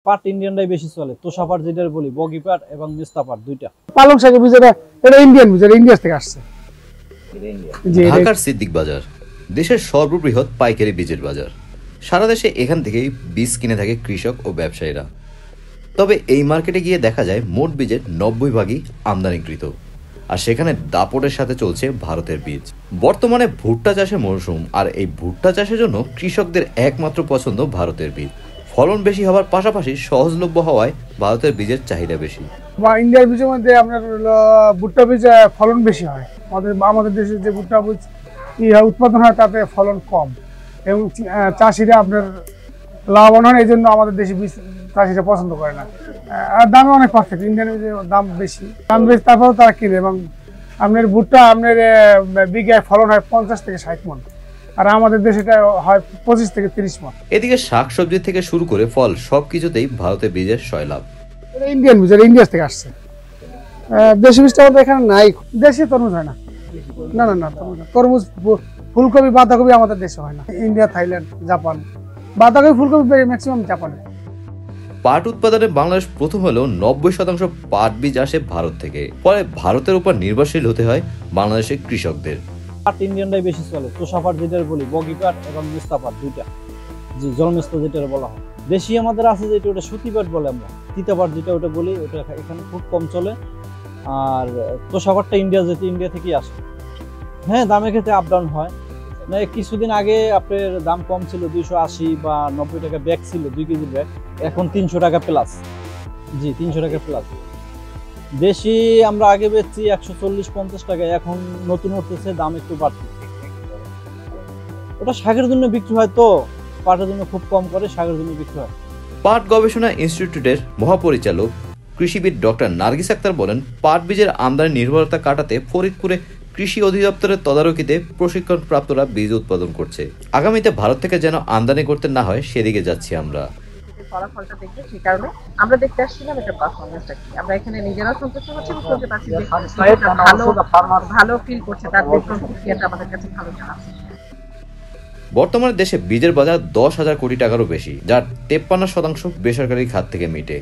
পাট ইন্ডিয়ানটাই বেশি চলে, তোষাপাট যেটা বলি, বগি পাট এবং মেস্তা পাট দুইটা। পালং শাকের বীজ এটা ইন্ডিয়ান বীজ, ইন্ডিয়া থেকে আসছে। ঢাকার সিদ্দিক বাজার দেশের সর্ববৃহৎ পাইকারি বীজের বাজার। সারা দেশে এখান থেকেই বীজ কিনে থাকে কৃষক ও ব্যবসায়ীরা। তবে এই মার্কেটে গিয়ে দেখা যায় মোট বীজের 90 ভাগই আমদানিকৃত, আর সেখানে দাপটের সাথে চলছে ভারতের বীজ। বর্তমানে ভুট্টা চাষের মৌসুম, আর এই ভুট্টা চাষের জন্য কৃষকদের একমাত্র পছন্দ ভারতের বীজ। ফলন বেশি হওয়ার পাশাপাশি সহজলভ্য হওয়ায় ভারতের বীজের চাহিদা বেশি। বা ইন্ডিয়ার বীজের মধ্যে আপনার ভুট্টা বীজ ফলন বেশি হয়। আমাদের দেশে যে ভুট্টা বীজ উৎপাদন হয় তাতে ফলন কম, এবং চাষিরা আপনার লাভবান হয়। এই জন্য আমাদের দেশে বীজ চাষিরা পছন্দ করে না। আর দামে অনেক পার্থক্য, ইন্ডিয়ান বীজের দাম বেশি, তারপরেও তারা কিনে। এবং আপনার ভুট্টা আপনার বিঘায় ফলন হয় 50 থেকে 60 মণ, আর আমাদের দেশে এটা হয় 25 থেকে 30 মণ। এদিকে শাকসবজি থেকে শুরু করে ফল সবকিছুতেই ভারতের বীজের সয়লাভ। ইন্ডিয়ান বীজ, ইন্ডিয়া থেকে আসছে। দেশি বীজটা আমাদের এখানে নাই। দেশি তরমুজ হয় না, না না না তরমুজ, ফুলকপি, বাঁধাকপি আমাদের দেশে হয় না। ইন্ডিয়া, থাইল্যান্ড, জাপান, বাঁধাকপি, ফুলকপি ম্যাক্সিমাম জাপানে। পাট উৎপাদনে বাংলাদেশ প্রথম হলেও 90% পাট বীজ আসে ভারত থেকে। ফলে ভারতের উপর নির্ভরশীল হতে হয় বাংলাদেশের কৃষকদের। পাট ইন্ডিয়ানটাই বেশি চলে, তোষাপাট যেটা বলি, বগি পাট এবং মেস্তা পাট দুইটা। জি, জলমেস্তা যেটা বলা হয়। বেশি আমাদের আছে যেটা, ওটা সুতি পাট বলে আমরা, তিতা পাট যেটা ওটা বলি, ওটা এখানে খুব কম চলে। আর তোষাপাটটা ইন্ডিয়া থেকেই আসে। হ্যাঁ, দামের ক্ষেত্রে আপ ডাউন হয়। না, কিছুদিন আগে আপনার দাম কম ছিল, 280 বা 90 টাকা ব্যাগ ছিল, 2 কেজির ব্যাগ, এখন 300 টাকা প্লাস। জি, 300 টাকা প্লাস। দেশি আমরা আগে বেচছি 140-50 টাকায়, এখন নতুন উঠতেছে, দাম একটু বাড়ছে। ওটা শাকের জন্য বিক্রি হয়, তো পাটের জন্য খুব কম করে, শাকের জন্য বিক্রি হয়। পাট গবেষণা ইনস্টিটিউটের মহাপরিচালক কৃষিবিদ ডক্টর নার্গিস আক্তার বলেন, পাট বীজের আমদানি নির্ভরতা কাটাতে ফরিদপুরে কৃষি অধিদপ্তরের তদারকিতে প্রশিক্ষণপ্রাপ্তরা বীজ উৎপাদন করছে। আগামীতে ভারত থেকে যেন আমদানি করতে না হয় সেদিকে যাচ্ছি আমরা। ফলাফলটা দেখে সেই কারণে আমরা দেখতে আসছিলাম এটা পারফরমেন্সটা কি। আমরা এখানে নিজেরাও সন্তুষ্ট হচ্ছি, বুঝতে পারছি যে ভালো ফিল করছে, তার বেতন প্রক্রিয়াটা আমাদের কাছে ভালো জানাচ্ছে। বর্তমানে দেশে বীজের বাজার 10,000 কোটি টাকারও বেশি, যার 53% বেসরকারি খাত থেকে মিটে।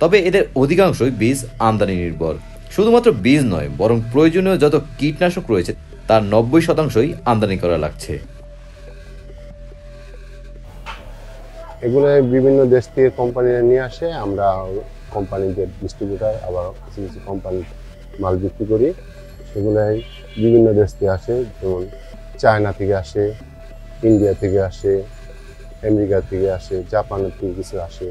তবে এদের অধিকাংশই বীজ আমদানি নির্ভর। শুধুমাত্র বীজ নয়, বরং প্রয়োজনীয় যত কীটনাশক রয়েছে তার 90%ই আমদানি করা লাগছে। এগুলো বিভিন্ন দেশ থেকে কোম্পানিরা নিয়ে আসে, আমরা কোম্পানিদের ডিস্ট্রিবিউটার, আবার কিছু কিছু কোম্পানি মাল বিক্রি করি। সেগুলাই বিভিন্ন দেশ থেকে আসে, যেমন চায়না থেকে আসে, ইন্ডিয়া থেকে আসে, আমেরিকা থেকে আসে, জাপানের থেকে কিছু আসে।